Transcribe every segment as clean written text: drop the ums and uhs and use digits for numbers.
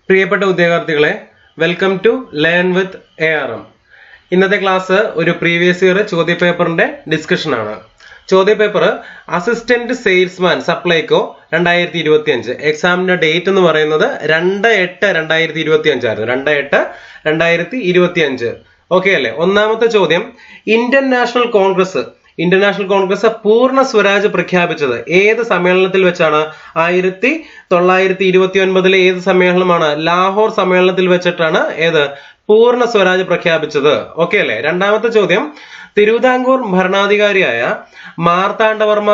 പ്രിയപ്പെട്ട ഉദ്യോഗാർത്ഥികളെ, welcome to learn with ARM. ഇന്നത്തെ ക്ലാസ് ഒരു പ്രീവിയസ് ഇയർ ചോദ്യപേപ്പറിന്റെ ഡിസ്കഷൻ ആണ്. ചോദ്യപേപ്പർ അസിസ്റ്റന്റ് സെയിൽസ്മാൻ സപ്ലൈകോ 2025. എക്സാമിന്റെ ഡേറ്റ് എന്ന് പറയുന്നത് 2/8/2025 ആയിരുന്നു. 2/8/2025. ഓക്കെ അല്ലേ? ഒന്നാമത്തെ ചോദ്യം, ഇന്ത്യൻ നാഷണൽ കോൺഗ്രസ് പൂർണ്ണ സ്വരാജ് പ്രഖ്യാപിച്ചത് ഏത് സമ്മേളനത്തിൽ വെച്ചാണ്? 1929 ഏത് സമ്മേളനമാണ്? ലാഹോർ സമ്മേളനത്തിൽ വെച്ചിട്ടാണ് ഏത് പൂർണ്ണ സ്വരാജ് പ്രഖ്യാപിച്ചത്. ഓക്കെ അല്ലേ? രണ്ടാമത്തെ ചോദ്യം, തിരുവിതാംകൂർ ഭരണാധികാരിയായ മാർത്താണ്ഡവർമ്മ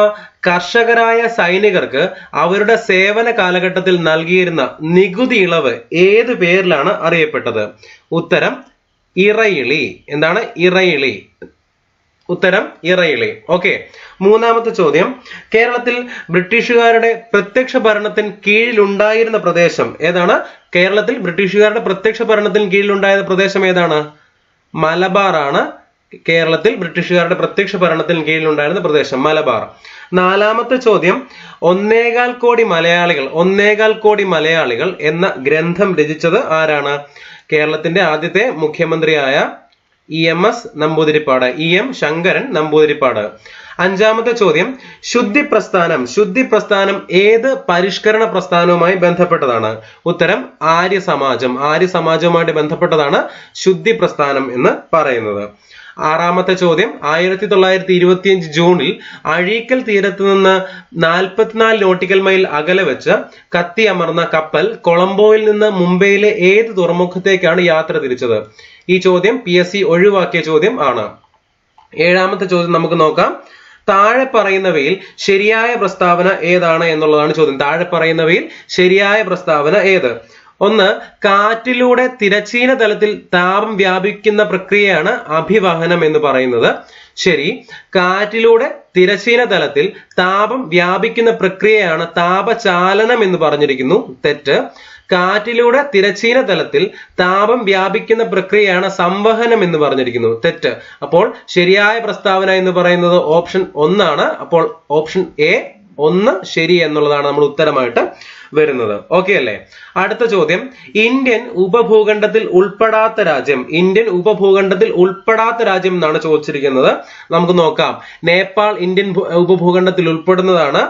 കർഷകരായ സൈനികർക്ക് അവരുടെ സേവന കാലഘട്ടത്തിൽ നൽകിയിരുന്ന നികുതി ഇളവ് ഏത് പേരിലാണ് അറിയപ്പെട്ടത്? ഉത്തരം ഇറയിളി. എന്താണ്? ഇറയിളി. ഉത്തരം ഇറയിളി. ഓക്കെ. മൂന്നാമത്തെ ചോദ്യം, കേരളത്തിൽ ബ്രിട്ടീഷുകാരുടെ പ്രത്യക്ഷ ഭരണത്തിന് കീഴിലുണ്ടായിരുന്ന പ്രദേശം ഏതാണ്? കേരളത്തിൽ ബ്രിട്ടീഷുകാരുടെ പ്രത്യക്ഷ ഭരണത്തിന് കീഴിലുണ്ടായിരുന്ന പ്രദേശം ഏതാണ്? മലബാർ ആണ്. കേരളത്തിൽ ബ്രിട്ടീഷുകാരുടെ പ്രത്യക്ഷ ഭരണത്തിന് കീഴിലുണ്ടായിരുന്ന പ്രദേശം മലബാർ. നാലാമത്തെ ചോദ്യം, 1.25 കോടി മലയാളികൾ എന്ന ഗ്രന്ഥം രചിച്ചത് ആരാണ്? കേരളത്തിന്റെ ആദ്യത്തെ മുഖ്യമന്ത്രിയായ EM ശങ്കരൻ നമ്പൂതിരിപ്പാട്. അഞ്ചാമത്തെ ചോദ്യം, ശുദ്ധി പ്രസ്ഥാനം ഏത് പരിഷ്കരണ പ്രസ്ഥാനവുമായി ബന്ധപ്പെട്ടതാണ്? ഉത്തരം ആര്യസമാജവുമായിട്ട് ബന്ധപ്പെട്ടതാണ് ശുദ്ധി പ്രസ്ഥാനം എന്ന് പറയുന്നത്. ആറാമത്തെ ചോദ്യം, 1925 ജൂണിൽ അഴീക്കൽ തീരത്ത് നിന്ന് 44 നോട്ടിക്കൽ മൈൽ അകലെ വെച്ച് കത്തി അമർന്ന കപ്പൽ കൊളംബോയിൽ നിന്ന് മുംബൈയിലെ ഏത് തുറമുഖത്തേക്കാണ് യാത്ര തിരിച്ചത്? ഈ ചോദ്യം PSC ഒഴിവാക്കിയ ചോദ്യം ആണ്. ഏഴാമത്തെ ചോദ്യം നമുക്ക് നോക്കാം. താഴെ പറയുന്നവയിൽ ശരിയായ പ്രസ്താവന ഏതാണ് എന്നുള്ളതാണ് ചോദ്യം. താഴെ പറയുന്നവയിൽ ശരിയായ പ്രസ്താവന ഏത്? ഒന്ന്, കാറ്റിലൂടെ തിരശ്ചീന തലത്തിൽ താപം വ്യാപിക്കുന്ന പ്രക്രിയയാണ് അഭിവഹനം എന്ന് പറയുന്നത്. ശരി. കാറ്റിലൂടെ തിരശ്ചീന തലത്തിൽ താപം വ്യാപിക്കുന്ന പ്രക്രിയയാണ് താപചാലനം എന്ന് പറഞ്ഞിരിക്കുന്നു. തെറ്റ്. കാറ്റിലൂടെ തിരശ്ചീന തലത്തിൽ താപം വ്യാപിക്കുന്ന പ്രക്രിയയാണ് സംവഹനം എന്ന് പറഞ്ഞിരിക്കുന്നു. തെറ്റ്. അപ്പോൾ ശരിയായ പ്രസ്താവന എന്ന് പറയുന്നത് ഓപ്ഷൻ 1 ആണ്. അപ്പോൾ ഓപ്ഷൻ A 1 ശരി എന്നുള്ളതാണ് നമ്മൾ ഉത്തരമായിട്ട് വരുന്നത്. ഓക്കെ അല്ലേ? അടുത്ത ചോദ്യം, ഇന്ത്യൻ ഉപഭൂഖണ്ഡത്തിൽ ഉൾപ്പെടാത്ത രാജ്യം എന്നാണ് ചോദിച്ചിരിക്കുന്നത്. നമുക്ക് നോക്കാം. നേപ്പാൾ ഇന്ത്യൻ ഉപഭൂഖണ്ഡത്തിൽ ഉൾപ്പെടുന്നതാണ്.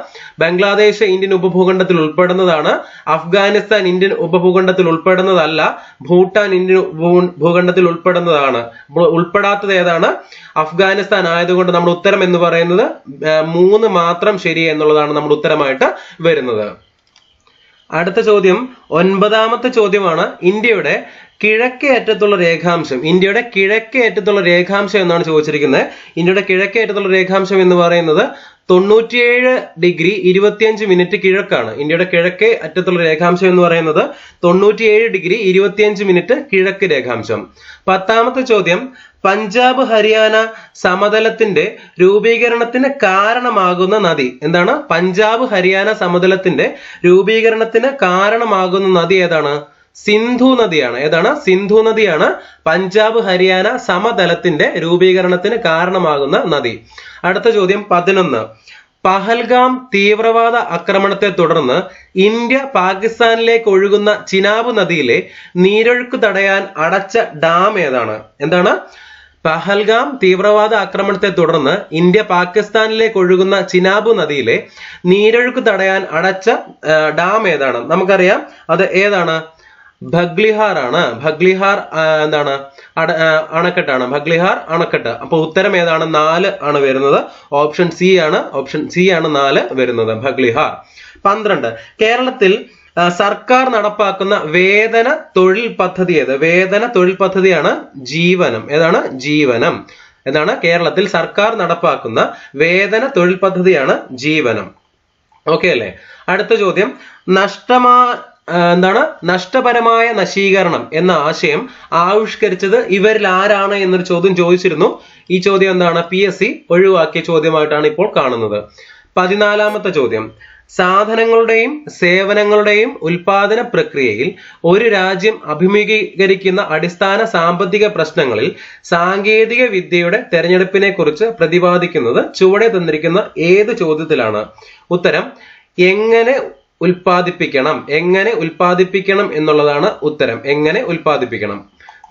ബംഗ്ലാദേശ് ഇന്ത്യൻ ഉപഭൂഖണ്ഡത്തിൽ ഉൾപ്പെടുന്നതാണ്. അഫ്ഗാനിസ്ഥാൻ ഇന്ത്യൻ ഉപഭൂഖണ്ഡത്തിൽ ഉൾപ്പെടുന്നതല്ല. ഭൂട്ടാൻ ഇന്ത്യൻ ഭൂഖണ്ഡത്തിൽ ഉൾപ്പെടുന്നതാണ്. ഉൾപ്പെടാത്തത് ഏതാണ്? അഫ്ഗാനിസ്ഥാൻ ആയതുകൊണ്ട് നമ്മുടെ ഉത്തരം എന്ന് പറയുന്നത് 3 മാത്രം ശരി എന്നുള്ളതാണ് നമ്മുടെ ഉത്തരമായിട്ട് വരുന്നത്. അടുത്ത ചോദ്യം 9ാമത്തെ ചോദ്യമാണ്. ഇന്ത്യയുടെ കിഴക്കേ അറ്റത്തുള്ള രേഖാംശം എന്നാണ് ചോദിച്ചിരിക്കുന്നത്. ഇന്ത്യയുടെ കിഴക്കേ അറ്റത്തുള്ള രേഖാംശം എന്ന് പറയുന്നത് 97°25' കിഴക്കാണ്. ഇന്ത്യയുടെ കിഴക്കേ അറ്റത്തുള്ള രേഖാംശം എന്ന് പറയുന്നത് 97°25' കിഴക്ക് രേഖാംശം. 10ാമത്തെ ചോദ്യം, പഞ്ചാബ് ഹരിയാന സമതലത്തിന്റെ രൂപീകരണത്തിന് കാരണമാകുന്ന നദി എന്താണ്? പഞ്ചാബ് ഹരിയാന സമതലത്തിന്റെ രൂപീകരണത്തിന് കാരണമാകുന്ന നദി ഏതാണ്? സിന്ധു നദിയാണ്. ഏതാണ്? സിന്ധു നദിയാണ് പഞ്ചാബ് ഹരിയാന സമതലത്തിന്റെ രൂപീകരണത്തിന് കാരണമാകുന്ന നദി. അടുത്ത ചോദ്യം 11. പഹൽഗാം തീവ്രവാദ ആക്രമണത്തെ തുടർന്ന് ഇന്ത്യ പാകിസ്ഥാനിലേക്ക് ഒഴുകുന്ന ചിനാബ് നദിയിലെ നീരൊഴുക്ക് തടയാൻ അടച്ച ഡാം ഏതാണ്? എന്താണ്? പഹൽഗാം തീവ്രവാദ ആക്രമണത്തെ തുടർന്ന് ഇന്ത്യ പാകിസ്ഥാനിലേക്ക് ഒഴുകുന്ന ചിനാബ് നദിയിലെ നീരൊഴുക്ക് തടയാൻ അടച്ച ഡാം ഏതാണ്? നമുക്കറിയാം. അത് ഏതാണ്? ഭഗ്ലിഹാർ ആണ്. ഭഗ്ലിഹാർ എന്താണ്? അണക്കെട്ടാണ്. ഭഗ്ലിഹാർ അണക്കെട്ട്. അപ്പൊ ഉത്തരം ഏതാണ്? 4 ആണ് വരുന്നത്. ഓപ്ഷൻ C ആണ്. 4 വരുന്നത്. ഭഗ്ലിഹാർ. 12. കേരളത്തിൽ സർക്കാർ നടപ്പാക്കുന്ന വേതന തൊഴിൽ പദ്ധതി ഏത്? വേതന തൊഴിൽ പദ്ധതിയാണ് ജീവനം. ഏതാണ്? ജീവനം. എന്താണ്? കേരളത്തിൽ സർക്കാർ നടപ്പാക്കുന്ന വേതന തൊഴിൽ പദ്ധതിയാണ് ജീവനം. ഓക്കെ അല്ലേ? അടുത്ത ചോദ്യം, നഷ്ടപരമായ നശീകരണം എന്ന ആശയം ആവിഷ്കരിച്ചത് ഇവരിൽ ആരാണ് എന്നൊരു ചോദ്യം ചോദിച്ചിരുന്നു. ഈ ചോദ്യം എന്താണ്? PSC ഒഴിവാക്കിയ ചോദ്യമായിട്ടാണ് ഇപ്പോൾ കാണുന്നത്. 14ാമത്തെ ചോദ്യം, സാധനങ്ങളുടെയും സേവനങ്ങളുടെയും ഉൽപാദന പ്രക്രിയയിൽ ഒരു രാജ്യം അഭിമുഖീകരിക്കുന്ന അടിസ്ഥാന സാമ്പത്തിക പ്രശ്നങ്ങളിൽ സാങ്കേതിക വിദ്യയുടെ തെരഞ്ഞെടുപ്പിനെ കുറിച്ച് പ്രതിപാദിക്കുന്നത് ചുവടെ തന്നിരിക്കുന്ന ഏത് ചോദ്യത്തിലാണ്? ഉത്തരം, എങ്ങനെ ഉൽപ്പാദിപ്പിക്കണം. എങ്ങനെ ഉൽപ്പാദിപ്പിക്കണം എന്നുള്ളതാണ് ഉത്തരം. എങ്ങനെ ഉൽപ്പാദിപ്പിക്കണം.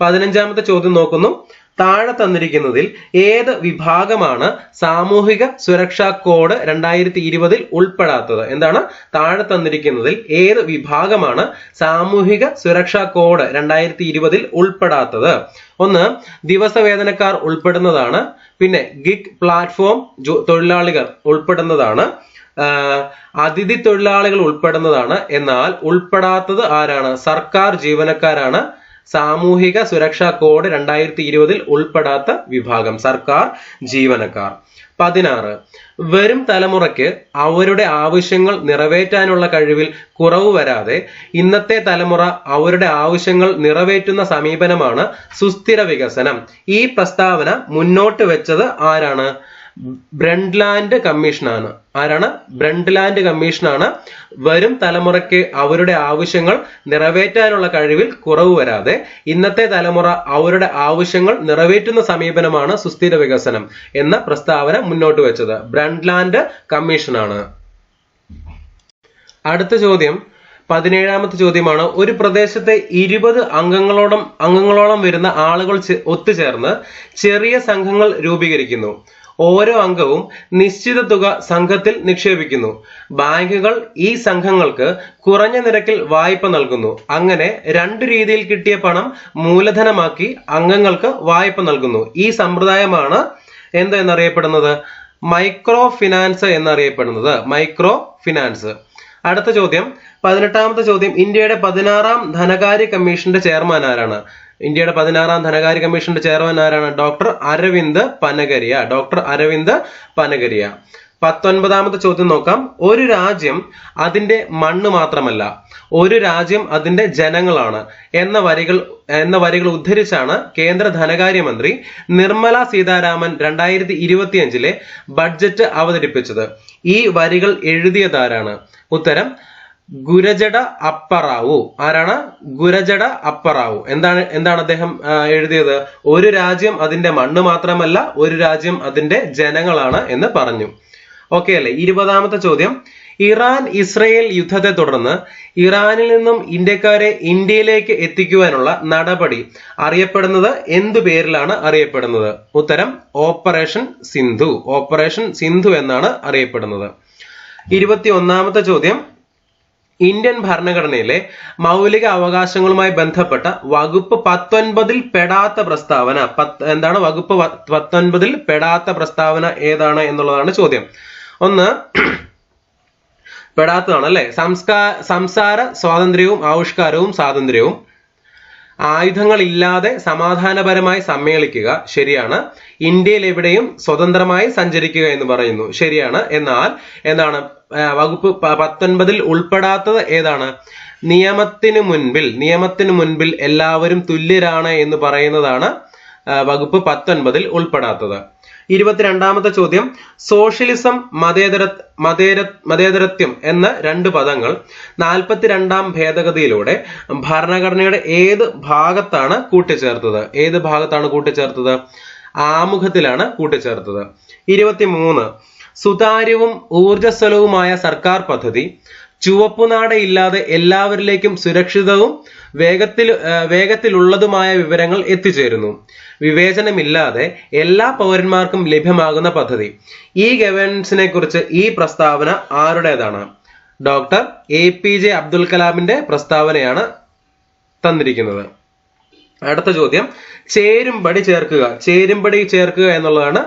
15ാമത്തെ ചോദ്യം നോക്കുന്നു. താഴെ തന്നിരിക്കുന്നതിൽ ഏത് വിഭാഗമാണ് സാമൂഹിക സുരക്ഷാ കോഡ് 2020 ഉൾപ്പെടാത്തത്? എന്താണ് താഴെ തന്നിരിക്കുന്നതിൽ ഏത് വിഭാഗമാണ് സാമൂഹിക സുരക്ഷാ കോഡ് 2020 ഉൾപ്പെടാത്തത്? ഒന്ന്, ദിവസവേതനക്കാർ ഉൾപ്പെടുന്നതാണ്. പിന്നെ ഗിഗ് പ്ലാറ്റ്ഫോം തൊഴിലാളികൾ ഉൾപ്പെടുന്നതാണ്. അതിഥി തൊഴിലാളികൾ ഉൾപ്പെടുന്നതാണ്. എന്നാൽ ഉൾപ്പെടാത്തത് ആരാണ്? സർക്കാർ ജീവനക്കാരാണ്. സാമൂഹിക സുരക്ഷാ കോഡ് 2020 ഉൾപ്പെടാത്ത വിഭാഗം സർക്കാർ ജീവനക്കാർ. 16, വരും തലമുറയ്ക്ക് അവരുടെ ആവശ്യങ്ങൾ നിറവേറ്റാനുള്ള കഴിവിൽ കുറവ് വരാതെ ഇന്നത്തെ തലമുറ അവരുടെ ആവശ്യങ്ങൾ നിറവേറ്റുന്ന സമീപനമാണ് സുസ്ഥിര വികസനം. ഈ പ്രസ്താവന മുന്നോട്ട് വെച്ചത് ആരാണ്? ബ്രണ്ട്ലാൻഡ് കമ്മീഷനാണ്. ആരാണ്? ബ്രണ്ട്ലാൻഡ് കമ്മീഷനാണ്. വരും തലമുറയ്ക്ക് അവരുടെ ആവശ്യങ്ങൾ നിറവേറ്റാനുള്ള കഴിവിൽ കുറവ് വരാതെ ഇന്നത്തെ തലമുറ അവരുടെ ആവശ്യങ്ങൾ നിറവേറ്റുന്ന സമീപനമാണ് സുസ്ഥിര വികസനം എന്ന പ്രസ്താവന മുന്നോട്ട് വെച്ചത് ബ്രണ്ട്ലാൻഡ് കമ്മീഷനാണ്. അടുത്ത ചോദ്യം 17ാമത്തെ ചോദ്യമാണ്. ഒരു പ്രദേശത്തെ 20 അംഗങ്ങളോളം വരുന്ന ആളുകൾ ഒത്തുചേർന്ന് ചെറിയ സംഘങ്ങൾ രൂപീകരിക്കുന്നു. ഓരോ അംഗവും നിശ്ചിത തുക സംഘത്തിൽ നിക്ഷേപിക്കുന്നു. ബാങ്കുകൾ ഈ സംഘങ്ങൾക്ക് കുറഞ്ഞ നിരക്കിൽ വായ്പ നൽകുന്നു. അങ്ങനെ 2 രീതിയിൽ കിട്ടിയ പണം മൂലധനമാക്കി അംഗങ്ങൾക്ക് വായ്പ നൽകുന്നു. ഈ സമ്പ്രദായമാണ് എന്നറിയപ്പെടുന്നത്? മൈക്രോ ഫിനാൻസ് എന്നറിയപ്പെടുന്നത്. Micro finance. അടുത്ത ചോദ്യം 18ാമത്തെ ചോദ്യം. ഇന്ത്യയുടെ 16ാം ധനകാര്യ കമ്മീഷന്റെ ചെയർമാൻ ആരാണ്? ഇന്ത്യയുടെ 16ാം ധനകാര്യ കമ്മീഷന്റെ ചെയർമാൻ ആരാണ്? ഡോക്ടർ അരവിന്ദ് പനഗരിയ. ഡോക്ടർ അരവിന്ദ് പനഗരിയ. 19ാമത്തെ ചോദ്യം നോക്കാം. ഒരു രാജ്യം അതിന്റെ മണ്ണ് മാത്രമല്ല, ഒരു രാജ്യം അതിന്റെ ജനങ്ങളാണ് എന്ന വരികൾ ഉദ്ധരിച്ചാണ് കേന്ദ്ര ധനകാര്യമന്ത്രി നിർമ്മല സീതാരാമൻ 2025 ബഡ്ജറ്റ് അവതരിപ്പിച്ചത്. ഈ വരികൾ എഴുതിയതാരാണ്? ഉത്തരം ഗുരജട അപ്പറാവു. ആരാണ്? ഗുരജട അപ്പറാവു. എന്താണ് അദ്ദേഹം എഴുതിയത്? ഒരു രാജ്യം അതിന്റെ മണ്ണ് മാത്രമല്ല, ഒരു രാജ്യം അതിന്റെ ജനങ്ങളാണ് എന്ന് പറഞ്ഞു. ഓക്കെ അല്ലേ? 20ാമത്തെ ചോദ്യം. ഇറാൻ ഇസ്രയേൽ യുദ്ധത്തെ തുടർന്ന് ഇറാനിൽ നിന്നും ഇന്ത്യക്കാരെ ഇന്ത്യയിലേക്ക് എത്തിക്കുവാനുള്ള നടപടി അറിയപ്പെടുന്നത് എന്തു പേരിലാണ് അറിയപ്പെടുന്നത്? ഉത്തരം ഓപ്പറേഷൻ സിന്ധു. ഓപ്പറേഷൻ സിന്ധു എന്നാണ് അറിയപ്പെടുന്നത്. 21ാമത്തെ ചോദ്യം. ഇന്ത്യൻ ഭരണഘടനയിലെ മൗലിക അവകാശങ്ങളുമായി ബന്ധപ്പെട്ട വകുപ്പ് 19 പെടാത്ത പ്രസ്താവന എന്താണ്? വകുപ്പ് 19 പെടാത്ത പ്രസ്താവന ഏതാണ് എന്നുള്ളതാണ് ചോദ്യം. ഒന്ന്, പെടാത്തതാണ് അല്ലെ. സംസാര സ്വാതന്ത്ര്യവും ആവിഷ്കാരവും സ്വാതന്ത്ര്യവും. ആയുധങ്ങളില്ലാതെ സമാധാനപരമായി സമ്മേളിക്കുക. ശരിയാണ്. ഇന്ത്യയിൽ എവിടെയും സ്വതന്ത്രമായി സഞ്ചരിക്കുക എന്ന് പറയുന്നു. ശരിയാണ്. എന്നാൽ എന്താണ് വകുപ്പ് 19 ഉൾപ്പെടാത്തത് ഏതാണ്? നിയമത്തിനു മുൻപിൽ എല്ലാവരും തുല്യരാണ് എന്ന് പറയുന്നതാണ് വകുപ്പ് 19 ഉൾപ്പെടാത്തത്. 22ാമത്തെ ചോദ്യം. സോഷ്യലിസം, മതേതരത്വം എന്ന 2 പദങ്ങൾ 42ാം ഭേദഗതിയിലൂടെ ഭരണഘടനയുടെ ഏത് ഭാഗത്താണ് കൂട്ടിച്ചേർത്തത്? ഏത് ഭാഗത്താണ് കൂട്ടിച്ചേർത്തത്? ആമുഖത്തിലാണ് കൂട്ടിച്ചേർത്തത്. 23, സുതാര്യവും ഊർജ്ജസ്വലവുമായ സർക്കാർ പദ്ധതി ചുവപ്പുനാടയില്ലാതെ എല്ലാവരിലേക്കും സുരക്ഷിതവും വേഗത്തിലുള്ളതുമായ വിവരങ്ങൾ എത്തിച്ചേരുന്നു. വിവേചനമില്ലാതെ എല്ലാ പൗരന്മാർക്കും ലഭ്യമാകുന്ന പദ്ധതി. ഈ ഗവേണൻസിനെ കുറിച്ച് ഈ പ്രസ്താവന ആരുടേതാണ്? ഡോക്ടർ APJ അബ്ദുൽ കലാമിന്റെ പ്രസ്താവനയാണ് തന്നിരിക്കുന്നത്. അടുത്ത ചോദ്യം. ചേരുംപടി ചേർക്കുക എന്നുള്ളതാണ്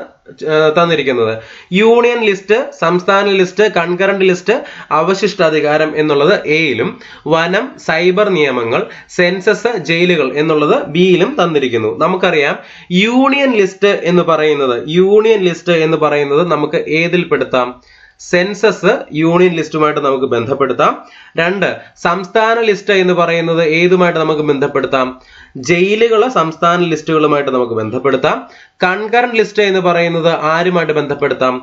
തന്നിരിക്കുന്നത്. യൂണിയൻ ലിസ്റ്റ്, സംസ്ഥാന ലിസ്റ്റ്, കൺകറന്റ് ലിസ്റ്റ്, അവശിഷ്ടാധികാരം എന്നുള്ളത് എയിലും, വനം, സൈബർ നിയമങ്ങൾ, സെൻസസ്, ജയിലുകൾ എന്നുള്ളത് ബിയിലും തന്നിരിക്കുന്നു. നമുക്കറിയാം യൂണിയൻ ലിസ്റ്റ് എന്ന് പറയുന്നത് നമുക്ക് ഏതിൽ പെടുത്താം? സെൻസസ് യൂണിയൻ ലിസ്റ്റുമായിട്ട് നമുക്ക് ബന്ധപ്പെടുത്താം. 2, സംസ്ഥാന ലിസ്റ്റ് എന്ന് പറയുന്നത് ഏതുമായിട്ട് നമുക്ക് ബന്ധപ്പെടുത്താം? ജയിലുകള് സംസ്ഥാന ലിസ്റ്റുകളുമായിട്ട് നമുക്ക് ബന്ധപ്പെടുത്താം. കൺകറന്റ് ലിസ്റ്റ് എന്ന് പറയുന്നത് ആരുമായിട്ട് ബന്ധപ്പെടുത്താം?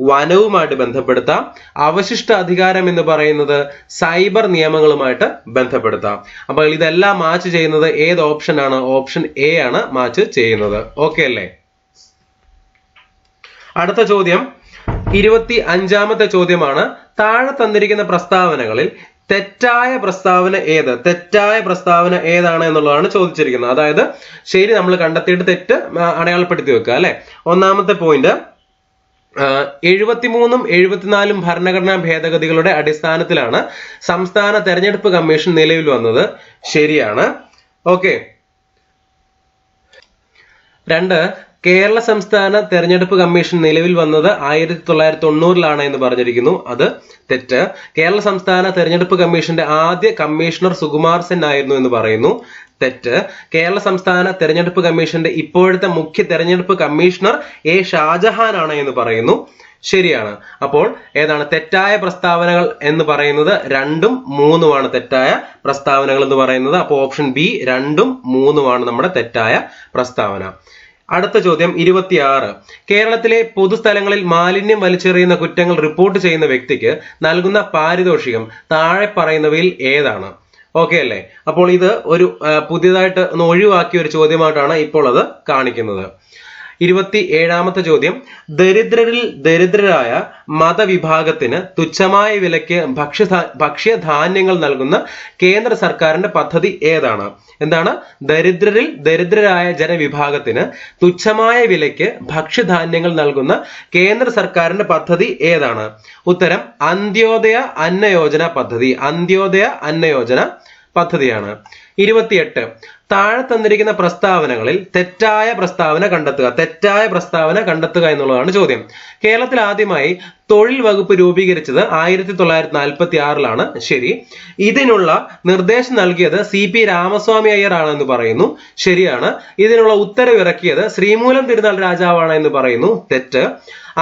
വനവുമായിട്ട് ബന്ധപ്പെടുത്താം. അവശിഷ്ട അധികാരം എന്ന് പറയുന്നത് സൈബർ നിയമങ്ങളുമായിട്ട് ബന്ധപ്പെടുത്താം. അപ്പോൾ ഇതെല്ലാം മാച്ച് ചെയ്യുന്നത് ഏത് ഓപ്ഷൻ ആണ്? ഓപ്ഷൻ എ ആണ് മാച്ച് ചെയ്യുന്നത്. ഓക്കെ അല്ലേ? അടുത്ത ചോദ്യം 25ാമത്തെ ചോദ്യമാണ്. താഴെ തന്നിരിക്കുന്ന പ്രസ്താവനകളിൽ തെറ്റായ പ്രസ്താവന ഏത്? തെറ്റായ പ്രസ്താവന ഏതാണ് എന്നുള്ളതാണ് ചോദിച്ചിരിക്കുന്നത്. അതായത് ശരി നമ്മൾ കണ്ടെത്തിയിട്ട് തെറ്റ് അടയാളപ്പെടുത്തി വെക്കുക അല്ലെ. ഒന്നാമത്തെ പോയിന്റ് 73 74 ഭരണഘടനാ ഭേദഗതികളുടെ അടിസ്ഥാനത്തിലാണ് സംസ്ഥാന തെരഞ്ഞെടുപ്പ് കമ്മീഷൻ നിലവിൽ വന്നത്. ശരിയാണ്. ഓക്കെ. 2 കേരള സംസ്ഥാന തെരഞ്ഞെടുപ്പ് കമ്മീഷൻ നിലവിൽ വന്നത് 1990 എന്ന് പറഞ്ഞിരിക്കുന്നു. അത് തെറ്റ്. കേരള സംസ്ഥാന തെരഞ്ഞെടുപ്പ് കമ്മീഷന്റെ ആദ്യ കമ്മീഷണർ സുകുമാർ സെൻ ആയിരുന്നു എന്ന് പറയുന്നു. തെറ്റ്. കേരള സംസ്ഥാന തെരഞ്ഞെടുപ്പ് കമ്മീഷന്റെ ഇപ്പോഴത്തെ മുഖ്യ തെരഞ്ഞെടുപ്പ് കമ്മീഷണർ എ ഷാജഹാൻ ആണ് എന്ന് പറയുന്നു. ശരിയാണ്. അപ്പോൾ ഏതാണ് തെറ്റായ പ്രസ്താവനകൾ എന്ന് പറയുന്നത്? 2ഉം 3ഉമാണ് തെറ്റായ പ്രസ്താവനകൾ എന്ന് പറയുന്നത്. അപ്പോൾ ഓപ്ഷൻ ബി 2ഉം 3ഉമാണ് നമ്മുടെ തെറ്റായ പ്രസ്താവന. അടുത്ത ചോദ്യം 26. കേരളത്തിലെ പൊതുസ്ഥലങ്ങളിൽ മാലിന്യം വലിച്ചെറിയുന്ന കുറ്റങ്ങൾ റിപ്പോർട്ട് ചെയ്യുന്ന വ്യക്തിക്ക് നൽകുന്ന പാരിതോഷികം താഴെ പറയുന്നവയിൽ ഏതാണ്? ഓക്കെ അല്ലേ. അപ്പോൾ ഇത് ഒരു പുതിയതായിട്ട് ഒന്ന് ഒഴിവാക്കിയ ഒരു ചോദ്യമായിട്ടാണ് ഇപ്പോൾ അത് കാണിക്കുന്നത്. 27ാമത്തെ ചോദ്യം, ദരിദ്രരിൽ ദരിദ്രരായ മതവിഭാഗത്തിന് തുച്ഛമായ വിലയ്ക്ക് ഭക്ഷ്യധാന്യങ്ങൾ നൽകുന്ന കേന്ദ്ര സർക്കാരിന്റെ പദ്ധതി ഏതാണ്? എന്താണ്? ദരിദ്രരിൽ ദരിദ്രരായ ജനവിഭാഗത്തിന് തുച്ഛമായ വിലയ്ക്ക് ഭക്ഷ്യധാന്യങ്ങൾ നൽകുന്ന കേന്ദ്ര സർക്കാരിന്റെ പദ്ധതി ഏതാണ്? ഉത്തരം അന്ത്യോദയ അന്നയോജന പദ്ധതി. അന്ത്യോദയ അന്നയോജന പദ്ധതിയാണ്. 28. താഴെ തന്നിരിക്കുന്ന പ്രസ്താവനകളിൽ തെറ്റായ പ്രസ്താവന കണ്ടെത്തുക. തെറ്റായ പ്രസ്താവന കണ്ടെത്തുക എന്നുള്ളതാണ് ചോദ്യം. കേരളത്തിൽ ആദ്യമായി തൊഴിൽ വകുപ്പ് രൂപീകരിച്ചത് 1946 ശരി. ഇതിനുള്ള നിർദ്ദേശം നൽകിയത് CP രാമസ്വാമി അയ്യർ ആണെന്ന് പറയുന്നു. ശരിയാണ്. ഇതിനുള്ള ഉത്തരവിറക്കിയത് ശ്രീമൂലം തിരുനാൾ രാജാവാണ് എന്ന് പറയുന്നു. തെറ്റ്.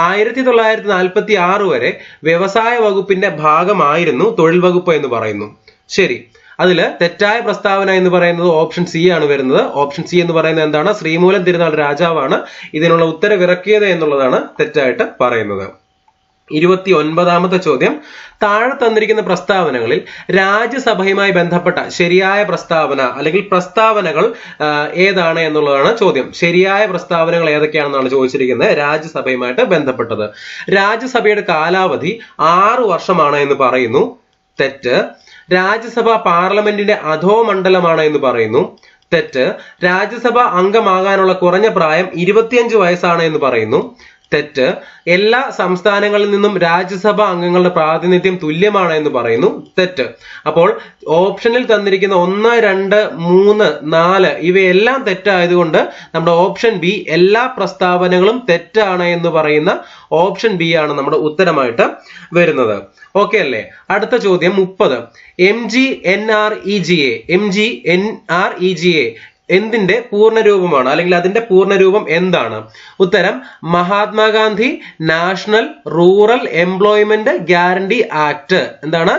1946 വരെ വ്യവസായ വകുപ്പിന്റെ ഭാഗമായിരുന്നു തൊഴിൽ വകുപ്പ് എന്ന് പറയുന്നു. ശരി. അതില് തെറ്റായ പ്രസ്താവന എന്ന് പറയുന്നത് ഓപ്ഷൻ സി ആണ് വരുന്നത്. ഓപ്ഷൻ സി എന്ന് പറയുന്നത് എന്താണ്? ശ്രീമൂലം തിരുനാൾ രാജാവാണ് ഇതിനുള്ള ഉത്തരവിറക്കിയത് എന്നുള്ളതാണ് തെറ്റായിട്ട് പറയുന്നത്. 29ാമത്തെ ചോദ്യം, താഴെ തന്നിരിക്കുന്ന പ്രസ്താവനകളിൽ രാജ്യസഭയുമായി ബന്ധപ്പെട്ട ശരിയായ പ്രസ്താവന അല്ലെങ്കിൽ പ്രസ്താവനകൾ ഏതാണ് എന്നുള്ളതാണ് ചോദ്യം. ശരിയായ പ്രസ്താവനകൾ ഏതൊക്കെയാണെന്നാണ് ചോദിച്ചിരിക്കുന്നത് രാജ്യസഭയുമായിട്ട് ബന്ധപ്പെട്ടത്. രാജ്യസഭയുടെ കാലാവധി 6 വർഷമാണ് എന്ന് പറയുന്നു. തെറ്റ്. രാജ്യസഭ പാർലമെന്റിന്റെ അധോമണ്ഡലമാണ് എന്ന് പറയുന്നു. തെറ്റ്. രാജ്യസഭ അംഗമാകാനുള്ള കുറഞ്ഞ പ്രായം 25 വയസ്സാണ് എന്ന് പറയുന്നു. തെറ്റ്. എല്ലാ സംസ്ഥാനങ്ങളിൽ നിന്നും രാജ്യസഭാ അംഗങ്ങളുടെ പ്രാതിനിധ്യം തുല്യമാണ് എന്ന് പറയുന്നു. തെറ്റ്. അപ്പോൾ ഓപ്ഷനിൽ തന്നിരിക്കുന്ന 1, 2, 3, 4 ഇവയെല്ലാം തെറ്റായതുകൊണ്ട് നമ്മുടെ ഓപ്ഷൻ ബി എല്ലാ പ്രസ്താവനകളും തെറ്റാണ് എന്ന് പറയുന്ന ഓപ്ഷൻ ബി ആണ് നമ്മുടെ ഉത്തരമായിട്ട് വരുന്നത്. ഓക്കെ അല്ലേ. അടുത്ത ചോദ്യം 30. MGNREGA എന്തിന്റെ പൂർണ്ണരൂപമാണ് അല്ലെങ്കിൽ അതിന്റെ പൂർണ്ണരൂപം എന്താണ്? ഉത്തരം Mahatma Gandhi national rural employment guarantee act. എന്താണ്?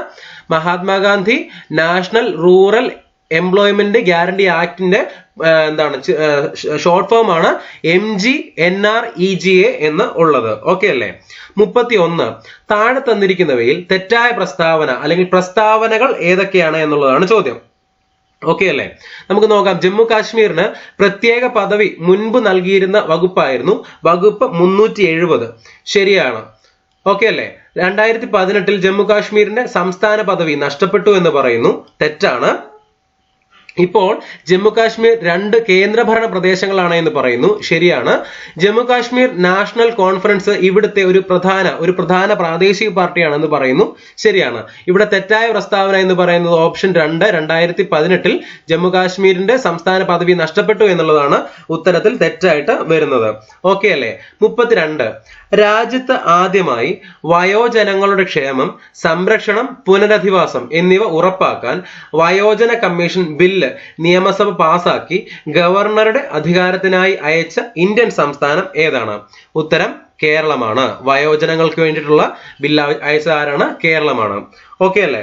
Mahatma Gandhi national rural employment guarantee ആക്ടിന്റെ എന്താണ് ഷോർട്ട് ഫോം ആണ് MGNREGA എന്ന് ഉള്ളത്. ഓക്കെ അല്ലേ. 31. താഴെ തന്നിരിക്കുന്നവയിൽ തെറ്റായ പ്രസ്താവന അല്ലെങ്കിൽ പ്രസ്താവനകൾ ഏതൊക്കെയാണ് എന്നുള്ളതാണ് ചോദ്യം. ഓക്കെ അല്ലേ. നമുക്ക് നോക്കാം. ജമ്മു കാശ്മീരിന് പ്രത്യേക പദവി മുൻപ് നൽകിയിരുന്ന വകുപ്പായിരുന്നു വകുപ്പ് 370. ശരിയാണ്. ഓക്കെ അല്ലേ. 2018 ജമ്മു കാശ്മീരിന്റെ സംസ്ഥാന പദവി നഷ്ടപ്പെട്ടു എന്ന് പറയുന്നു. തെറ്റാണ്. ഇപ്പോൾ ജമ്മു കാശ്മീർ 2 കേന്ദ്രഭരണ പ്രദേശങ്ങളാണ് എന്ന് പറയുന്നു. ശരിയാണ്. ജമ്മു കാശ്മീർ നാഷണൽ കോൺഫറൻസ് ഇവിടുത്തെ ഒരു പ്രധാന പ്രാദേശിക പാർട്ടിയാണെന്ന് പറയുന്നു. ശരിയാണ്. ഇവിടെ തെറ്റായ പ്രസ്താവന എന്ന് പറയുന്നത് ഓപ്ഷൻ 2 2018 ജമ്മു കാശ്മീരിന്റെ സംസ്ഥാന പദവി നഷ്ടപ്പെട്ടു എന്നുള്ളതാണ് ഉത്തരത്തിൽ തെറ്റായിട്ട് വരുന്നത്. ഓക്കെ അല്ലേ. 32. രാജ്യത്ത് ആദ്യമായി വയോജനങ്ങളുടെ ക്ഷേമം, സംരക്ഷണം, പുനരധിവാസം എന്നിവ ഉറപ്പാക്കാൻ വയോജന കമ്മീഷൻ ബില്ല് നിയമസഭ പാസാക്കി ഗവർണറുടെ അധികാരത്തിനായി അയച്ച ഇന്ത്യൻ സംസ്ഥാനം ഏതാണ്? ഉത്തരം കേരളമാണ്. വയോജനങ്ങൾക്ക് വേണ്ടിയിട്ടുള്ള ബില്ല് അയച്ച ആരാണ്? കേരളമാണ്. ഓക്കെ അല്ലേ.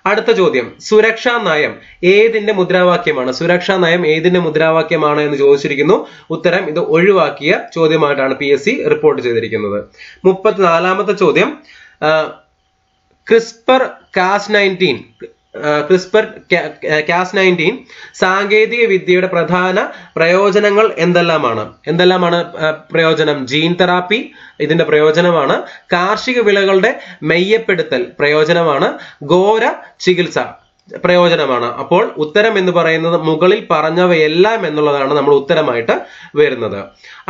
അടുത്ത ചോദ്യം, സുരക്ഷാ നയം ഏതിന്റെ മുദ്രാവാക്യമാണ്? സുരക്ഷാ നയം ഏതിന്റെ മുദ്രാവാക്യമാണ് എന്ന് ചോദിച്ചിരിക്കുന്നു. ഉത്തരം ഇത് ഒഴിവാക്കിയ ചോദ്യമായിട്ടാണ് PSC റിപ്പോർട്ട് ചെയ്തിരിക്കുന്നത്. 34ാമത്തെ ചോദ്യം, CRISPR-Cas9 Cas19 സാങ്കേതിക വിദ്യയുടെ പ്രധാന പ്രയോജനങ്ങൾ എന്തെല്ലാമാണ് പ്രയോജനം? ജീൻ തെറാപ്പി ഇതിന്റെ പ്രയോജനമാണ്. കാർഷിക വിളകളുടെ മെയ്യപ്പെടുത്തൽ പ്രയോജനമാണ്. ഘോര ചികിത്സ പ്രയോജനമാണ്. അപ്പോൾ ഉത്തരം എന്ന് പറയുന്നത് മുകളിൽ പറഞ്ഞവയെല്ലാം എന്നുള്ളതാണ് നമ്മൾ ഉത്തരമായിട്ട് വരുന്നത്.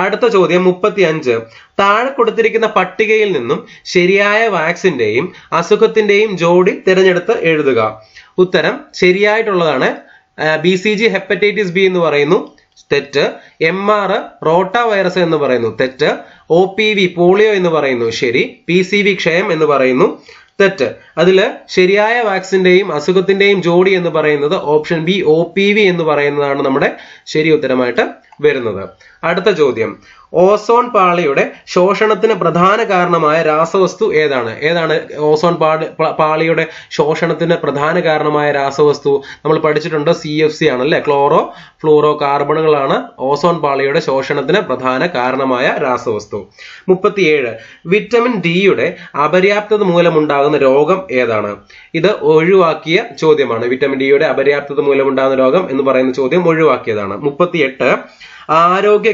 അടുത്ത ചോദ്യം 35. താഴെ കൊടുത്തിരിക്കുന്ന പട്ടികയിൽ നിന്നും ശരിയായ വാക്സിന്റെയും അസുഖത്തിന്റെയും ജോഡി തിരഞ്ഞെടുത്ത് എഴുതുക. ഉത്തരം ശരിയായിട്ടുള്ളതാണ്. BCG ഹെപ്പറ്റൈറ്റിസ് ബി എന്ന് പറയുന്നു, തെറ്റ്. MR റോട്ട വൈറസ് എന്ന് പറയുന്നു, തെറ്റ്. OPV പോളിയോ എന്ന് പറയുന്നു, ശരി. PCV ക്ഷയം എന്ന് പറയുന്നു, തെറ്റ്. അതില് ശരിയായ വാക്സിന്റെയും അസുഖത്തിന്റെയും ജോഡി എന്ന് പറയുന്നത് ഓപ്ഷൻ ബി OPV എന്ന് പറയുന്നതാണ് നമ്മുടെ ശരി ഉത്തരമായിട്ട് വരുന്നത്. അടുത്ത ചോദ്യം, ഓസോൺ പാളിയുടെ ശോഷണത്തിന് പ്രധാന കാരണമായ രാസവസ്തു ഏതാണ്? ഓസോൺ പാളിയുടെ ശോഷണത്തിന് പ്രധാന കാരണമായ രാസവസ്തു? നമ്മൾ പഠിച്ചിട്ടുണ്ട്, CFC ആണല്ലേ. ക്ലോറോ ഫ്ലൂറോ കാർബണുകളാണ് ഓസോൺ പാളിയുടെ ശോഷണത്തിന് പ്രധാന കാരണമായ രാസവസ്തു. 37. വിറ്റമിൻ ഡിയുടെ അപര്യാപ്തത മൂലമുണ്ടാകുന്ന രോഗം ഏതാണ്? ഇത് ഒഴിവാക്കിയ ചോദ്യമാണ്. വിറ്റമിൻ ഡിയുടെ അപര്യാപ്തത മൂലമുണ്ടാകുന്ന രോഗം എന്ന് പറയുന്ന ചോദ്യം ഒഴിവാക്കിയതാണ്. 38. ആരോഗ്യ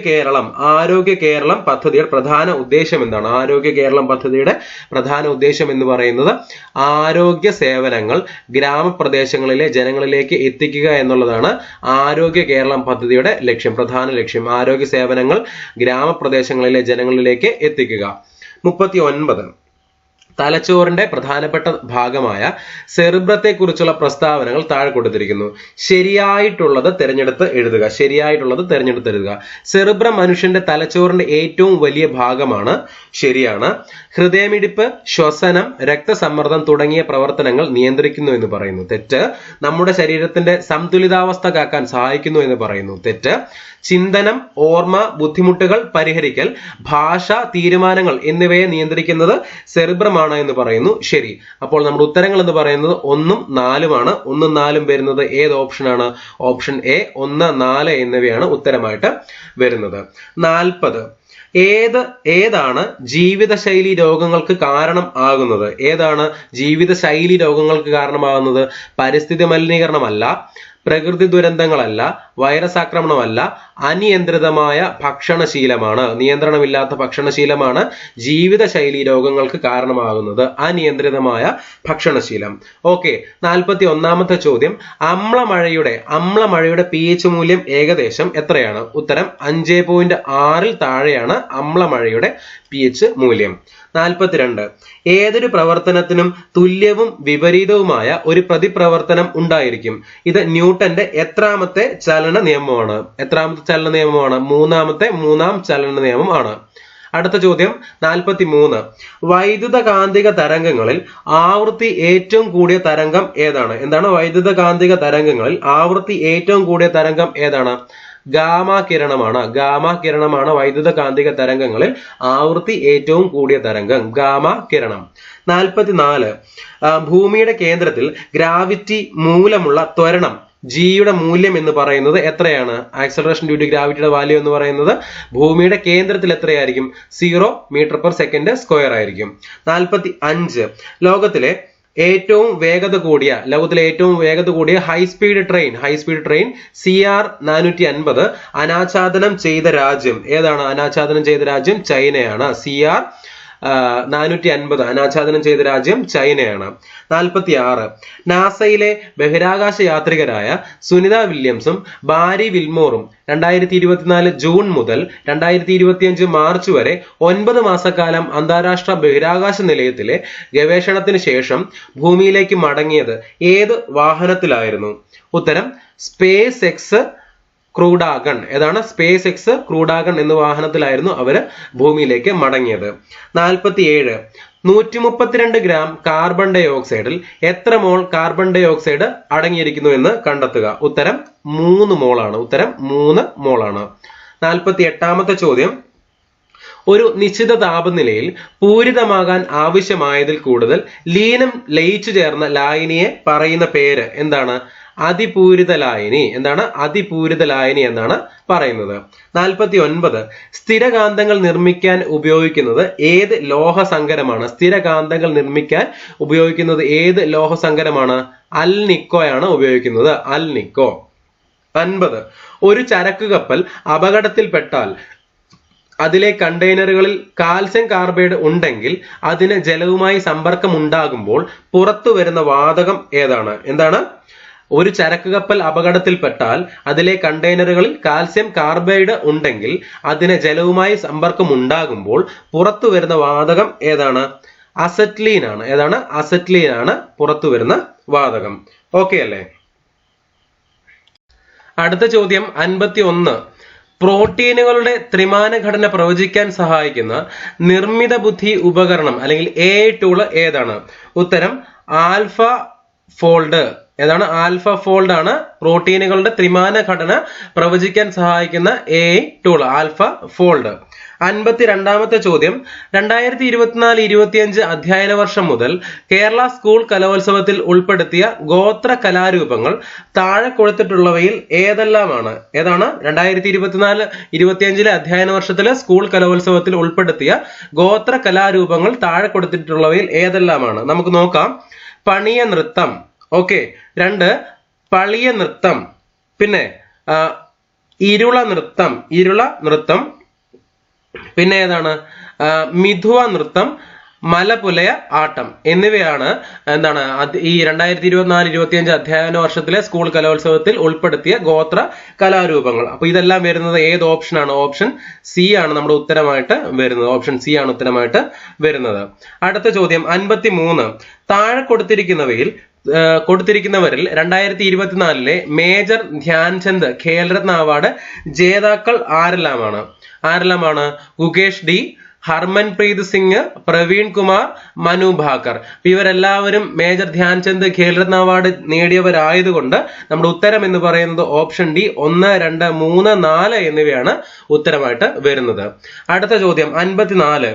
കേരളം പദ്ധതിയുടെ പ്രധാന ഉദ്ദേശം എന്താണ്? ആരോഗ്യ കേരളം പദ്ധതിയുടെ പ്രധാന ഉദ്ദേശം എന്ന് പറയുന്നത് ആരോഗ്യ സേവനങ്ങൾ ഗ്രാമപ്രദേശങ്ങളിലെ ജനങ്ങളിലേക്ക് എത്തിക്കുക എന്നുള്ളതാണ് ആരോഗ്യ കേരളം പദ്ധതിയുടെ പ്രധാന ലക്ഷ്യം. ആരോഗ്യ സേവനങ്ങൾ ഗ്രാമപ്രദേശങ്ങളിലെ ജനങ്ങളിലേക്ക് എത്തിക്കുക. 39. തലച്ചോറിന്റെ പ്രധാനപ്പെട്ട ഭാഗമായ സെറിബ്രത്തെ കുറിച്ചുള്ള പ്രസ്താവനകൾ താഴെ കൊടുത്തിരിക്കുന്നു. ശരിയായിട്ടുള്ളത് തിരഞ്ഞെടുത്ത് എഴുതുക. സെറിബ്രം മനുഷ്യന്റെ തലച്ചോറിന്റെ ഏറ്റവും വലിയ ഭാഗമാണ്, ശരിയാണ്. ഹൃദയമിടിപ്പ്, ശ്വസനം, രക്തസമ്മർദ്ദം തുടങ്ങിയ പ്രവർത്തനങ്ങൾ നിയന്ത്രിക്കുന്നു എന്ന് പറയുന്നു, തെറ്റ്. നമ്മുടെ ശരീരത്തിന്റെ സന്തുലിതാവസ്ഥ കാക്കാൻ സഹായിക്കുന്നു എന്ന് പറയുന്നു, തെറ്റ്. ചിന്തനം, ഓർമ്മ, ബുദ്ധിമുട്ടുകൾ പരിഹരിക്കൽ, ഭാഷ, തീരുമാനങ്ങൾ എന്നിവയെ നിയന്ത്രിക്കുന്നത് സെറിബ്രമാണ് എന്ന് പറയുന്നു, ശരി. അപ്പോൾ നമ്മുടെ ഉത്തരങ്ങൾ എന്ന് പറയുന്നത് 1ഉം 4ഉമാണ്. 1ഉം 4ഉം വരുന്നത് ഏത് ഓപ്ഷനാണ്? Option A. 1, 4 എന്നിവയാണ് ഉത്തരമായിട്ട് വരുന്നത്. 40. ഏതാണ് ജീവിതശൈലി രോഗങ്ങൾക്ക് കാരണം ആകുന്നത്? പരിസ്ഥിതി മലിനീകരണമല്ല, പ്രകൃതി ദുരന്തങ്ങളല്ല, വൈറസ് ആക്രമണമല്ല, അനിയന്ത്രിതമായ ഭക്ഷണശീലമാണ്. നിയന്ത്രണമില്ലാത്ത ഭക്ഷണശീലമാണ് ജീവിതശൈലി രോഗങ്ങൾക്ക് കാരണമാകുന്നത്, അനിയന്ത്രിതമായ ഭക്ഷണശീലം. ഓക്കെ. 41ാമത്തെ ചോദ്യം, അമ്ലമഴയുടെ pH മൂല്യം ഏകദേശം എത്രയാണ്? ഉത്തരം 5.6 താഴെയാണ് അമ്ലമഴയുടെ pH മൂല്യം. 42. ഏതൊരു പ്രവർത്തനത്തിനും തുല്യവും വിപരീതവുമായ ഒരു പ്രതിപ്രവർത്തനം ഉണ്ടായിരിക്കും. ഇത് ന്യൂട്ടന്റെ എത്രാമത്തെ ചലന നിയമമാണ്? മൂന്നാം ചലന നിയമമാണ്. അടുത്ത ചോദ്യം 43. വൈദ്യുത കാന്തിക തരംഗങ്ങളിൽ ആവൃത്തി ഏറ്റവും കൂടിയ തരംഗം ഏതാണ്? വൈദ്യുത കാന്തിക തരംഗങ്ങളിൽ ആവൃത്തി ഏറ്റവും കൂടിയ തരംഗം ഏതാണ്? ഗാമാ കിരണമാണ് വൈദ്യുത കാന്തിക തരംഗങ്ങളിൽ ആവൃത്തി ഏറ്റവും കൂടിയ തരംഗം, ഗാമാ കിരണം. 44. ഭൂമിയുടെ കേന്ദ്രത്തിൽ ഗ്രാവിറ്റി മൂലമുള്ള ത്വരണം ജിയുടെ മൂല്യം എന്ന് പറയുന്നത് എത്രയാണ്? ആക്സലറേഷൻ ഡ്യൂ ടു ഗ്രാവിറ്റിയുടെ വാല്യൂ എന്ന് പറയുന്നത് ഭൂമിയുടെ കേന്ദ്രത്തിൽ എത്രയായിരിക്കും? 0 m/s² ആയിരിക്കും. 45. ലോകത്തിലെ ഏറ്റവും വേഗത കൂടിയ ഹൈസ്പീഡ് ട്രെയിൻ CR 450 അനാച്ഛാദനം ചെയ്ത രാജ്യം ഏതാണ്? ചൈനയാണ്. CR 450 അനാച്ഛാദനം ചെയ്ത രാജ്യം ചൈനയാണ്. 46. നാസയിലെ ബഹിരാകാശ യാത്രികരായ സുനിത വില്യംസും ബാരി വിൽമോറും 2024 ജൂൺ മുതൽ 2025 മാർച്ച് വരെ 9 മാസക്കാലം അന്താരാഷ്ട്ര ബഹിരാകാശ നിലയത്തിലെ ഗവേഷണത്തിന് ശേഷം ഭൂമിയിലേക്ക് മടങ്ങിയത് ഏത് വാഹനത്തിലായിരുന്നു? ഉത്തരം സ്പേസ് എക്സ് ക്രൂഡാഗൺ. ക്രൂഡാഗൺ എന്ന വാഹനത്തിലായിരുന്നു അവര് ഭൂമിയിലേക്ക് മടങ്ങിയത്. 47. 132 ഗ്രാം കാർബൺ ഡൈ ഓക്സൈഡിൽ എത്ര മോൾ കാർബൺ ഡൈ ഓക്സൈഡ് അടങ്ങിയിരിക്കുന്നു എന്ന് കണ്ടെത്തുക. ഉത്തരം 3 മോളാണ്. 48ാമത്തെ ചോദ്യം, ഒരു നിശ്ചിത താപനിലയിൽ പൂരിതമാകാൻ ആവശ്യമായതിൽ കൂടുതൽ ലീനം ലയിച്ചു ചേർന്ന ലായനിയെ പറയുന്ന പേര് എന്താണ്? അതിപൂരിത ലായനി. എന്താണ്? അതിപൂരിത ലായനി എന്നാണ് പറയുന്നത്. 49 സ്ഥിരകാന്തങ്ങൾ നിർമ്മിക്കാൻ ഉപയോഗിക്കുന്നത് ഏത് ലോഹസങ്കരമാണ്? സ്ഥിരകാന്തങ്ങൾ നിർമ്മിക്കാൻ ഉപയോഗിക്കുന്നത് ഏത് ലോഹസങ്കരമാണ്? അൽനിക്കോയാണ് ഉപയോഗിക്കുന്നത്. അൽനിക്കോ. 50 ഒരു ചരക്ക് കപ്പൽ അപകടത്തിൽപ്പെട്ടാൽ അതിലെ കണ്ടെയ്നറുകളിൽ കാൽസ്യം കാർബൈഡ് ഉണ്ടെങ്കിൽ അതിന് ജലവുമായി സമ്പർക്കം ഉണ്ടാകുമ്പോൾ പുറത്തു വരുന്ന വാതകം ഏതാണ്? എന്താണ്? ഒരു ചരക്ക് കപ്പൽ അപകടത്തിൽപ്പെട്ടാൽ അതിലെ കണ്ടെയ്നറുകളിൽ കാൽസ്യം കാർബൈഡ് ഉണ്ടെങ്കിൽ അതിന് ജലവുമായി സമ്പർക്കം ഉണ്ടാകുമ്പോൾ പുറത്തു വരുന്ന വാതകം ഏതാണ്? അസറ്റ്ലീൻ ആണ്. ഏതാണ്? അസറ്റ്ലീൻ ആണ് പുറത്തു വരുന്ന വാതകം. ഓക്കെ അല്ലേ? അടുത്ത ചോദ്യം 51 പ്രോട്ടീനുകളുടെ ത്രിമാന ഘടന പ്രവചിക്കാൻ സഹായിക്കുന്ന നിർമ്മിത ബുദ്ധി ഉപകരണം അല്ലെങ്കിൽ AI ടൂൾ ഏതാണ്? ഉത്തരം ആൽഫ ഫോൾഡ്. ഏതാണ്? ആൽഫ ഫോൾഡ് ആണ് പ്രോട്ടീനുകളുടെ ത്രിമാന ഘടന പ്രവചിക്കാൻ സഹായിക്കുന്ന AI ടൂൾ, ആൽഫ ഫോൾഡ്. 52ാമത്തെ ചോദ്യം 2024-25 അധ്യയന വർഷം മുതൽ കേരള സ്കൂൾ കലോത്സവത്തിൽ ഉൾപ്പെടുത്തിയ ഗോത്ര കലാരൂപങ്ങൾ താഴെ കൊടുത്തിട്ടുള്ളവയിൽ ഏതെല്ലാമാണ്? ഏതാണ്? 2024-25 അധ്യയന വർഷത്തിലെ സ്കൂൾ കലോത്സവത്തിൽ ഉൾപ്പെടുത്തിയ ഗോത്ര കലാരൂപങ്ങൾ താഴെ കൊടുത്തിട്ടുള്ളവയിൽ ഏതെല്ലാമാണ്? നമുക്ക് നോക്കാം. പണിയ നൃത്തം. ഓക്കെ. 2 പളിയ നൃത്തം. പിന്നെ ഇരുള നൃത്തം. ഇരുള നൃത്തം. പിന്നെ ഏതാണ്? മിഥുവ നൃത്തം, മലപുലയ ആട്ടം എന്നിവയാണ് എന്താണ് ഈ 2024-25 അധ്യയന വർഷത്തിലെ സ്കൂൾ കലോത്സവത്തിൽ ഉൾപ്പെടുത്തിയ ഗോത്ര കലാരൂപങ്ങൾ. അപ്പൊ ഇതെല്ലാം വരുന്നത് ഏത് ഓപ്ഷനാണ്? ഓപ്ഷൻ സി ആണ് നമ്മുടെ ഉത്തരമായിട്ട് വരുന്നത്. ഓപ്ഷൻ സി ആണ് ഉത്തരമായിട്ട് വരുന്നത്. അടുത്ത ചോദ്യം 53 താഴെ കൊടുത്തിരിക്കുന്നവരിൽ 2024 മേജർ ധ്യാൻചന്ദ് ഖേൽരത്ന അവാർഡ് ജേതാക്കൾ ആരെല്ലാമാണ്? ഗുകേഷ് ഡി, ഹർമൻപ്രീത് സിംഗ്, പ്രവീൺ കുമാർ, മനു ഭാക്കർ. ഇവരെല്ലാവരും മേജർ ധ്യാൻചന്ദ് ഖേൽരത്ന അവാർഡ് നേടിയവരായതുകൊണ്ട് നമ്മുടെ ഉത്തരം എന്ന് പറയുന്നത് ഓപ്ഷൻ ഡി 1, 2, 3, 4 എന്നിവയാണ് ഉത്തരമായിട്ട് വരുന്നത്. അടുത്ത ചോദ്യം 54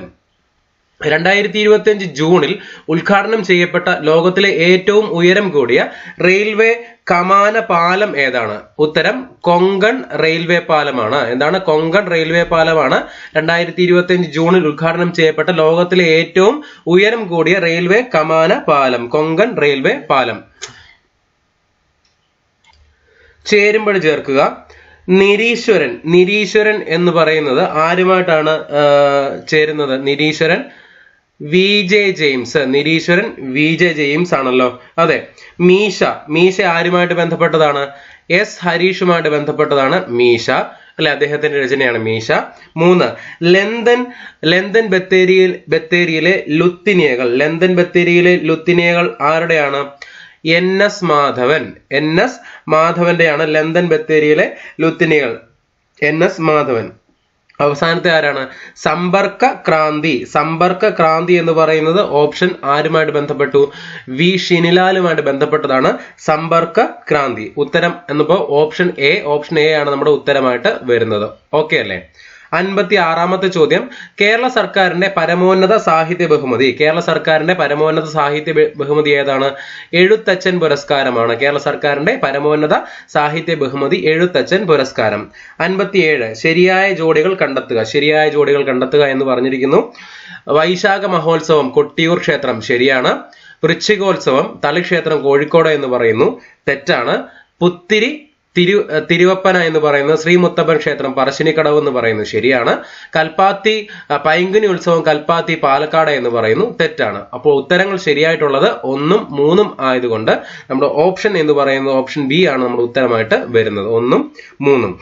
2025 ജൂണിൽ ഉദ്ഘാടനം ചെയ്യപ്പെട്ട ലോകത്തിലെ ഏറ്റവും ഉയരം കൂടിയ റെയിൽവേ കമാന പാലം ഏതാണ്? ഉത്തരം കൊങ്കൺ റെയിൽവേ പാലമാണ്. എന്താണ്? കൊങ്കൺ റെയിൽവേ പാലമാണ് 2025 ജൂണിൽ ഉദ്ഘാടനം ചെയ്യപ്പെട്ട ലോകത്തിലെ ഏറ്റവും ഉയരം കൂടിയ റെയിൽവേ കമാന പാലം, കൊങ്കൺ റെയിൽവേ പാലം. ചേരുമ്പോൾ ചേർക്കുക. നിരീശ്വരൻ എന്ന് പറയുന്നത് ആരുമായിട്ടാണ് ചേരുന്നത്? Nireeshwaran VJ James. Nireeshwaran VJ James ആണല്ലോ. അതെ. മീശ ആരുമായിട്ട് ബന്ധപ്പെട്ടതാണ്? S ഹരീഷുമായിട്ട് ബന്ധപ്പെട്ടതാണ് മീശ അല്ലെ, അദ്ദേഹത്തിന്റെ രചനയാണ് മീശ. 3 ലണ്ടൻ ബത്തേരിയിലെ ലുത്തിനിയകൾ ആരുടെയാണ്? NS മാധവന്റെയാണ് ലണ്ടൻ ബത്തേരിയിലെ ലുത്തിനികൾ. NS മാധവൻ. അവസാനത്തെ ആരാണ്? സമ്പർക്ക ക്രാന്തി എന്ന് പറയുന്നത് ഓപ്ഷൻ ആരുമായിട്ട് ബന്ധപ്പെട്ടു? V ഷിനിലാലുമായിട്ട് ബന്ധപ്പെട്ടതാണ് സമ്പർക്ക ക്രാന്തി. ഉത്തരം എന്നപ്പോ ഓപ്ഷൻ എ ആണ് നമ്മുടെ ഉത്തരമായിട്ട് വരുന്നത്. ഓക്കെ അല്ലേ? 56ാമത്തെ ചോദ്യം കേരള സർക്കാരിന്റെ പരമോന്നത സാഹിത്യ ബഹുമതി ഏതാണ്? എഴുത്തച്ഛൻ പുരസ്കാരമാണ്. കേരള സർക്കാരിന്റെ പരമോന്നത സാഹിത്യ ബഹുമതി എഴുത്തച്ഛൻ പുരസ്കാരം. 57 ശരിയായ ജോഡികൾ കണ്ടെത്തുക എന്ന് പറഞ്ഞിരിക്കുന്നു. വൈശാഖ മഹോത്സവം കൊട്ടിയൂർ ക്ഷേത്രം ശരിയാണ്. വൃശ്ചികോത്സവം തളിക്ഷേത്രം കോഴിക്കോട് എന്ന് പറയുന്നു, തെറ്റാണ്. പുത്തിരി തിരുവപ്പന എന്ന് പറയുന്നത് ശ്രീ മുത്തപ്പൻ ക്ഷേത്രം പറശ്ശിനിക്കടവ് എന്ന് പറയുന്നത് ശരിയാണ്. കൽപ്പാത്തി പൈങ്കുനി ഉത്സവം കൽപ്പാത്തി പാലക്കാട് എന്ന് പറയുന്നു, തെറ്റാണ്. അപ്പോൾ ഉത്തരങ്ങൾ ശരിയായിട്ടുള്ളത് 1ഉം 3ഉം ആയതുകൊണ്ട് നമ്മുടെ ഓപ്ഷൻ എന്ന് പറയുന്നത് ഓപ്ഷൻ ബി ആണ് നമ്മുടെ ഉത്തരമായിട്ട് വരുന്നത്. 1ഉം 3ഉം.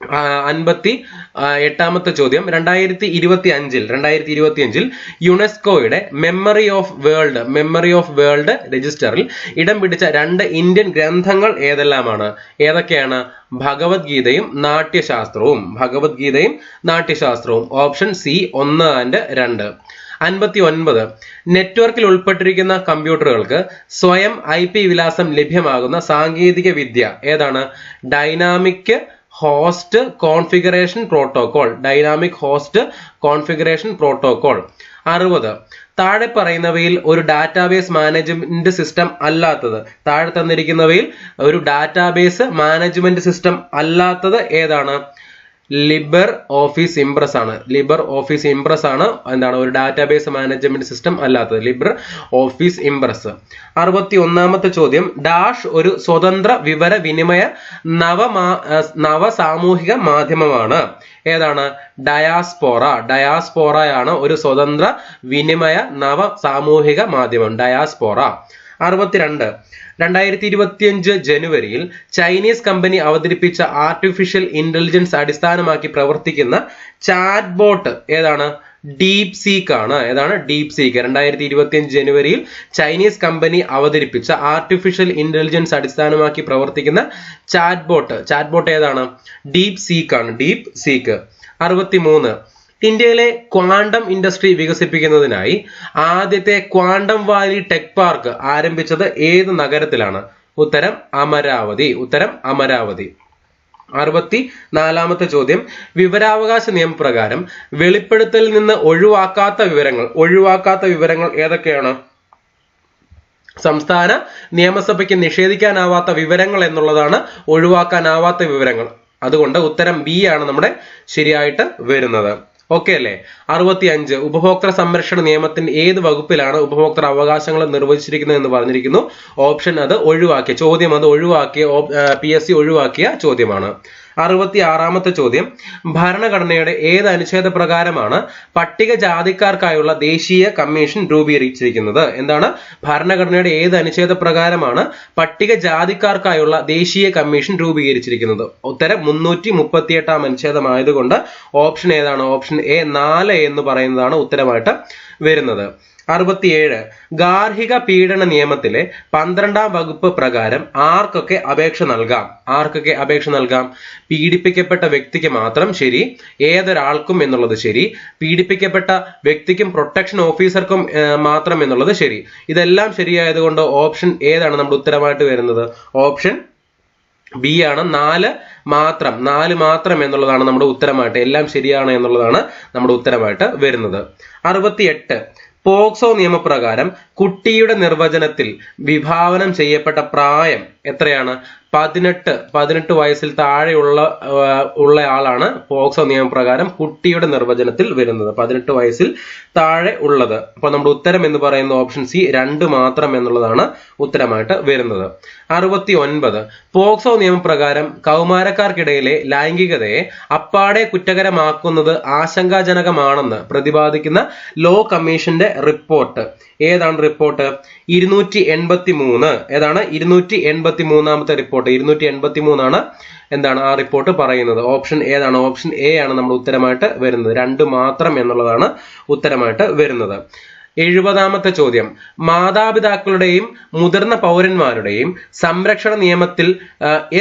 58ാമത്തെ ചോദ്യം 2025 യുനെസ്കോയുടെ മെമ്മറി ഓഫ് വേൾഡ് രജിസ്റ്ററിൽ ഇടം പിടിച്ച 2 ഇന്ത്യൻ ഗ്രന്ഥങ്ങൾ ഏതെല്ലാമാണ്? ഏതൊക്കെയാണ്? ഭഗവത്ഗീതയും നാട്യശാസ്ത്രവും. Option C 1 and 2. 59 നെറ്റ്വർക്കിൽ ഉൾപ്പെട്ടിരിക്കുന്ന കമ്പ്യൂട്ടറുകൾക്ക് സ്വയം IP വിലാസം ലഭ്യമാകുന്ന സാങ്കേതിക വിദ്യ ഏതാണ്? Dynamic host configuration protocol. 60 താഴെ പറയുന്നവയിൽ ഒരു ഡാറ്റാബേസ് മാനേജ്മെന്റ് സിസ്റ്റം അല്ലാത്തത്, താഴെ തന്നിരിക്കുന്നവയിൽ ഒരു ഡാറ്റാബേസ് മാനേജ്മെന്റ് സിസ്റ്റം അല്ലാത്തത് ഏതാണ്? ലിബർ ഓഫീസ് ഇംപ്രസ് ആണ്. ലിബർ ഓഫീസ് ഇംപ്രസ് ആണ് എന്താണ് ഒരു ഡാറ്റാബേസ് മാനേജ്മെന്റ് സിസ്റ്റം അല്ലാത്തത്, ലിബർ ഓഫീസ് ഇംപ്രസ്. 61ാമത്തെ ചോദ്യം, ഡാഷ് ഒരു സ്വതന്ത്ര വിവര വിനിമയ നവ സാമൂഹിക മാധ്യമമാണ്. ഏതാണ്? ഡയാസ്പോറ. ഡയാസ്പോറയാണ് ഒരു സ്വതന്ത്ര വിനിമയ നവ സാമൂഹിക മാധ്യമം, ഡയാസ്പോറ. 62, 2025 ജനുവരിയിൽ ചൈനീസ് കമ്പനി അവതരിപ്പിച്ച ആർട്ടിഫിഷ്യൽ ഇന്റലിജൻസ് അടിസ്ഥാനമാക്കി പ്രവർത്തിക്കുന്ന ചാറ്റ് ബോട്ട് ഏതാണ്? ഡീപ് സീക്ക് ആണ്. ഏതാണ്? Deep seek. 2025 ജനുവരിയിൽ ചൈനീസ് കമ്പനി അവതരിപ്പിച്ച ആർട്ടിഫിഷ്യൽ ഇന്റലിജൻസ് അടിസ്ഥാനമാക്കി പ്രവർത്തിക്കുന്ന ചാറ്റ് ബോട്ട് ഏതാണ്? ഡീപ് സീക്ക് ആണ്. Deep seek. 63, ഇന്ത്യയിലെ ക്വാണ്ടം ഇൻഡസ്ട്രി വികസിപ്പിക്കുന്നതിനായി ആദ്യത്തെ ക്വാണ്ടം വാലി ടെക് പാർക്ക് ആരംഭിച്ചത് ഏത് നഗരത്തിലാണ്? ഉത്തരം അമരാവതി. ഉത്തരം അമരാവതി. 64ാമത്തെ ചോദ്യം, വിവരാവകാശ നിയമപ്രകാരം വെളിപ്പെടുത്തലിൽ നിന്ന് ഒഴിവാക്കാത്ത വിവരങ്ങൾ ഏതൊക്കെയാണ്? സംസ്ഥാന നിയമസഭയ്ക്ക് നിഷേധിക്കാനാവാത്ത വിവരങ്ങൾ എന്നുള്ളതാണ് ഒഴിവാക്കാനാവാത്ത വിവരങ്ങൾ. അതുകൊണ്ട് ഉത്തരം ബി ആണ് നമ്മുടെ ശരിയായിട്ട് വരുന്നത്. ഓക്കെ അല്ലേ? 65, ഉപഭോക്തൃ സംരക്ഷണ നിയമത്തിന്റെ ഏത് വകുപ്പിലാണ് ഉപഭോക്തൃ അവകാശങ്ങൾ നിർവചിച്ചിരിക്കുന്നത് എന്ന് പറഞ്ഞിരിക്കുന്നു. ഓപ്ഷൻ അത് ഒഴിവാക്കിയ ചോദ്യം, അത് ഒഴിവാക്കിയ PSC ഒഴിവാക്കിയ ചോദ്യമാണ്. 66ാമത്തെ ചോദ്യം, ഭരണഘടനയുടെ ഏത് അനുച്ഛേദ പ്രകാരമാണ് പട്ടികജാതിക്കാർക്കായുള്ള ദേശീയ കമ്മീഷൻ രൂപീകരിച്ചിരിക്കുന്നത്? എന്താണ്? ഭരണഘടനയുടെ ഏത് അനുച്ഛേദ പ്രകാരമാണ് പട്ടികജാതിക്കാർക്കായുള്ള ദേശീയ കമ്മീഷൻ രൂപീകരിച്ചിരിക്കുന്നത്? ഉത്തരം 338 അനുച്ഛേദമായതുകൊണ്ട് ഓപ്ഷൻ ഏതാണ്? ഓപ്ഷൻ എ 4 എന്ന് പറയുന്നതാണ് ഉത്തരമായിട്ട് വരുന്നത്. 67, ഗാർഹിക പീഡന നിയമത്തിലെ 12ാം വകുപ്പ് പ്രകാരം ആർക്കൊക്കെ അപേക്ഷ നൽകാം? പീഡിപ്പിക്കപ്പെട്ട വ്യക്തിക്ക് മാത്രം ശരി, ഏതൊരാൾക്കും എന്നുള്ളത് ശരി, പീഡിപ്പിക്കപ്പെട്ട വ്യക്തിക്കും പ്രൊട്ടക്ഷൻ ഓഫീസർക്കും മാത്രം എന്നുള്ളത് ശരി. ഇതെല്ലാം ശരിയായതുകൊണ്ട് ഓപ്ഷൻ ഏതാണ് നമ്മുടെ ഉത്തരമായിട്ട് വരുന്നത്? ഓപ്ഷൻ ബി ആണ്. 4 മാത്രം എന്നുള്ളതാണ് നമ്മുടെ ഉത്തരമായിട്ട്, എല്ലാം ശരിയാണ് എന്നുള്ളതാണ് നമ്മുടെ ഉത്തരമായിട്ട് വരുന്നത്. 68, പോക്സോ നിയമപ്രകാരം കുട്ടിയുടെ നിർവചനത്തിൽ വിഭാവനം ചെയ്യപ്പെട്ട പ്രായം എത്രയാണ്? 18 വയസ്സിൽ താഴെയുള്ള ആളാണ് പോക്സോ നിയമപ്രകാരം കുട്ടിയുടെ നിർവചനത്തിൽ വരുന്നത്. 18 വയസ്സിൽ താഴെ ഉള്ളത്. അപ്പൊ നമ്മുടെ ഉത്തരം എന്ന് പറയുന്ന ഓപ്ഷൻ സി 2 മാത്രം എന്നുള്ളതാണ് ഉത്തരമായിട്ട് വരുന്നത്. 69, പോക്സോ നിയമപ്രകാരം കൗമാരക്കാർക്കിടയിലെ ലൈംഗികതയെ അപ്പാടെ കുറ്റകരമാക്കുന്നത് ആശങ്കാജനകമാണെന്ന് പ്രതിപാദിക്കുന്ന ലോ കമ്മീഷന്റെ റിപ്പോർട്ട് ഏതാണ്? റിപ്പോർട്ട് 283. ഏതാണ്? 283ാമത്തെ റിപ്പോർട്ട്. 283 ആണ് എന്താണ് ആ റിപ്പോർട്ട് പറയുന്നത്. ഓപ്ഷൻ ഏതാണ്? ഓപ്ഷൻ എ ആണ് നമ്മുടെ ഉത്തരമായിട്ട് വരുന്നത്. 2 മാത്രം എന്നുള്ളതാണ് ഉത്തരമായിട്ട് വരുന്നത്. 70ാമത്തെ ചോദ്യം, മാതാപിതാക്കളുടെയും മുതിർന്ന പൗരന്മാരുടെയും സംരക്ഷണ നിയമത്തിൽ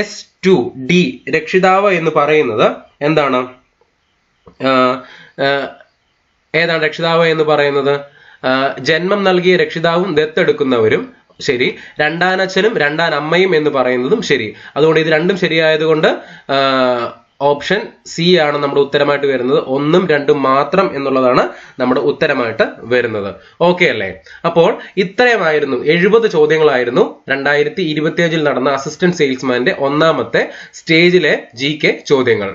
S2D രക്ഷിതാവ് എന്ന് പറയുന്നത് എന്താണ്? ഏതാണ് രക്ഷിതാവ് എന്ന് പറയുന്നത്? ജന്മം നൽകിയ രക്ഷിതാവും ദത്തെടുക്കുന്നവരും ശരി, രണ്ടാനച്ഛനും രണ്ടാനമ്മയും എന്ന് പറയുന്നതും ശരി. അതുകൊണ്ട് ഇത് രണ്ടും ശരിയായതുകൊണ്ട് ഓപ്ഷൻ സി ആണ് നമ്മുടെ ഉത്തരമായിട്ട് വരുന്നത്. 1ഉം 2ഉം മാത്രം എന്നുള്ളതാണ് നമ്മുടെ ഉത്തരമായിട്ട് വരുന്നത്. ഓക്കെ അല്ലേ? അപ്പോൾ ഇത്രയുമായിരുന്നു 70 ചോദ്യങ്ങളായിരുന്നു 2025 നടന്ന അസിസ്റ്റന്റ് സെയിൽസ്മാന്റെ 1ാമത്തെ സ്റ്റേജിലെ GK ചോദ്യങ്ങൾ.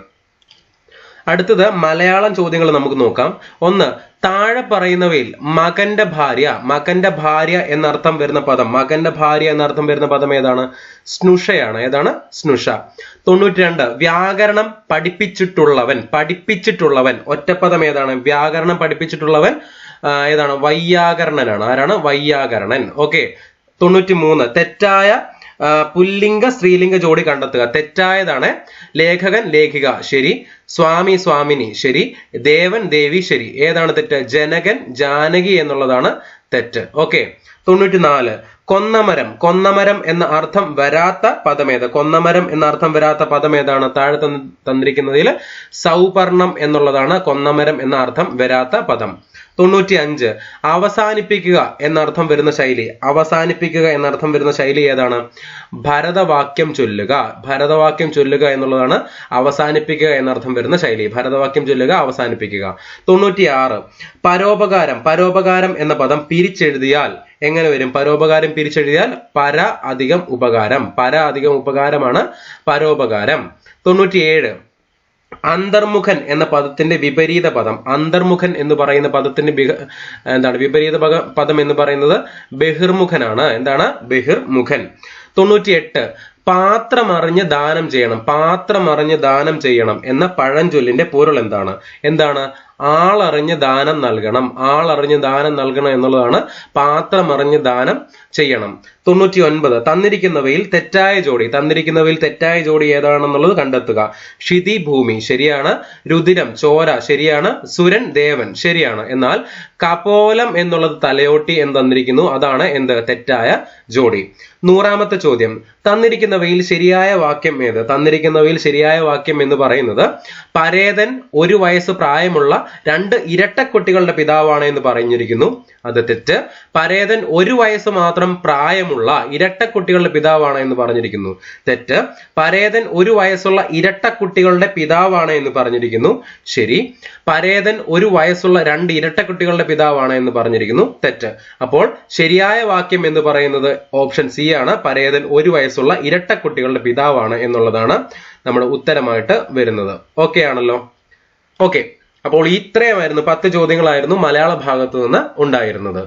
അടുത്തത് മലയാളം ചോദ്യങ്ങൾ നമുക്ക് നോക്കാം. 1, താഴെ പറയുന്നവയിൽ മകന്റെ ഭാര്യ എന്നർത്ഥം വരുന്ന പദം ഏതാണ്? സ്നുഷയാണ്. ഏതാണ്? സ്നുഷ. 92, വ്യാകരണം പഠിപ്പിച്ചിട്ടുള്ളവൻ ഒറ്റപ്പദം ഏതാണ്? വ്യാകരണം പഠിപ്പിച്ചിട്ടുള്ളവൻ ഏതാണ്? വൈയാകരണനാണ്. ആരാണ്? വൈയാകരണൻ. ഓക്കെ. 93, തെറ്റായ പുല്ലിംഗ സ്ത്രീലിംഗ ജോഡി കണ്ടെത്തുക. തെറ്റായതാണ് ലേഖകൻ ലേഖിക ശരി, സ്വാമി സ്വാമിനി ശരി, ദേവൻ ദേവി ശരി. ഏതാണ് തെറ്റ്? ജനകൻ ജാനകി എന്നുള്ളതാണ് തെറ്റ്. ഓക്കെ. 94, കൊന്നമരം എന്ന അർത്ഥം വരാത്ത പദം ഏതാണ്? താഴെ തന്നിരിക്കുന്നതിൽ സൗപർണം എന്നുള്ളതാണ് കൊന്നമരം എന്ന അർത്ഥം വരാത്ത പദം. 95 അവസാനിപ്പിക്കുക എന്നർത്ഥം വരുന്ന ശൈലി. അവസാനിപ്പിക്കുക എന്നർത്ഥം വരുന്ന ശൈലി ഏതാണ്? ഭരതവാക്യം ചൊല്ലുക. ഭരതവാക്യം ചൊല്ലുക എന്നുള്ളതാണ് അവസാനിപ്പിക്കുക എന്നർത്ഥം വരുന്ന ശൈലി. ഭരതവാക്യം ചൊല്ലുക, അവസാനിപ്പിക്കുക. 96 പരോപകാരം. പരോപകാരം എന്ന പദം പിരിച്ചെഴുതിയാൽ എങ്ങനെ വരും? പരോപകാരം പിരിച്ചെഴുതിയാൽ പര അധികം ഉപകാരം. പര അധികം ഉപകാരമാണ് പരോപകാരം. 97 അന്തർമുഖൻ എന്ന പദത്തിന്റെ വിപരീത പദം. അന്തർമുഖൻ എന്ന് പറയുന്ന പദത്തിന്റെ എന്താണ് വിപരീത പദം എന്ന് പറയുന്നത്? ബഹിർമുഖനാണ്. എന്താണ്? ബഹിർമുഖൻ. 98 പാത്രമറിഞ്ഞ് ദാനം ചെയ്യണം. പാത്രമറിഞ്ഞ് ദാനം ചെയ്യണം എന്ന പഴഞ്ചൊല്ലിന്റെ പൊരുൾ എന്താണ്? എന്താണ്? ആളറിഞ്ഞ് ദാനം നൽകണം. ആളറിഞ്ഞ് ദാനം നൽകണം എന്നുള്ളതാണ് പാത്രമറിഞ്ഞ് ദാനം ചെയ്യണം. 99 തന്നിരിക്കുന്നവയിൽ തെറ്റായ ജോഡി. തന്നിരിക്കുന്നവയിൽ തെറ്റായ ജോഡി ഏതാണെന്നുള്ളത് കണ്ടെത്തുക. ക്ഷിതി ഭൂമി ശരിയാണ്. രുതിരം ചോര ശരിയാണ്. സുരൻ ദേവൻ ശരിയാണ്. എന്നാൽ കപോലം എന്നുള്ളത് തലയോട്ടി എന്ന് തന്നിരിക്കുന്നു. അതാണ് എന്ത്? തെറ്റായ ജോഡി. 100ാമത്തെ ചോദ്യം തന്നിരിക്കുന്നവയിൽ ശരിയായ വാക്യം ഏത്? തന്നിരിക്കുന്നവയിൽ ശരിയായ വാക്യം എന്ന് പറയുന്നത് പരേതൻ 1 വയസ്സ് പ്രായമുള്ള 2 ഇരട്ടക്കുട്ടികളുടെ പിതാവാണ് എന്ന് പറഞ്ഞിരിക്കുന്നു. അത് തെറ്റ്. പരേതൻ 1 വയസ്സ് മാത്രം പ്രായമുള്ള ഇരട്ടക്കുട്ടികളുടെ പിതാവാണ് എന്ന് പറഞ്ഞിരിക്കുന്നു. തെറ്റ്. പരേതൻ 1 വയസ്സുള്ള ഇരട്ടക്കുട്ടികളുടെ പിതാവാണ് എന്ന് പറഞ്ഞിരിക്കുന്നു. ശരി. പരേതൻ 1 വയസ്സുള്ള 2 ഇരട്ടക്കുട്ടികളുടെ പിതാവാണ് എന്ന് പറഞ്ഞിരിക്കുന്നു. തെറ്റ്. അപ്പോൾ ശരിയായ വാക്യം എന്ന് പറയുന്നത് ഓപ്ഷൻ സി ആണ്. പരേതൻ 1 വയസ്സുള്ള ഇരട്ടക്കുട്ടികളുടെ പിതാവാണ് എന്നുള്ളതാണ് നമ്മുടെ ഉത്തരമായിട്ട് വരുന്നത്. ഓക്കെ ആണല്ലോ? ഓക്കെ. അപ്പോൾ ഇത്രയുമായിരുന്നു 10 ചോദ്യങ്ങളായിരുന്നു മലയാള ഭാഗത്ത് നിന്ന് ഉണ്ടായിരുന്നത്.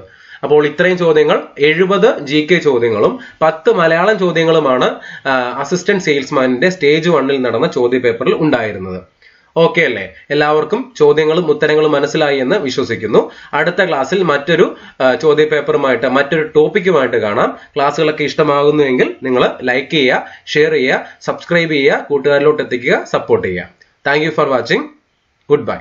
അപ്പോൾ ഇത്രയും ചോദ്യങ്ങൾ 70 GK ചോദ്യങ്ങളും 10 മലയാളം ചോദ്യങ്ങളുമാണ് അസിസ്റ്റന്റ് സെയിൽസ്മാനിന്റെ സ്റ്റേജ് 1 നടന്ന ചോദ്യ പേപ്പറിൽ ഉണ്ടായിരുന്നത്. ഓക്കെ അല്ലേ? എല്ലാവർക്കും ചോദ്യങ്ങളും ഉത്തരങ്ങളും മനസ്സിലായി എന്ന് വിശ്വസിക്കുന്നു. അടുത്ത ക്ലാസ്സിൽ മറ്റൊരു ചോദ്യ പേപ്പറുമായിട്ട് മറ്റൊരു ടോപ്പിക്കുമായിട്ട് കാണാം. ക്ലാസ്സുകളൊക്കെ ഇഷ്ടമാകുന്നുവെങ്കിൽ നിങ്ങൾ ലൈക്ക് ചെയ്യുക, ഷെയർ ചെയ്യുക, സബ്സ്ക്രൈബ് ചെയ്യുക, കൂട്ടുകാരിലോട്ട് എത്തിക്കുക, സപ്പോർട്ട് ചെയ്യുക. Thank you for watching. Good bye.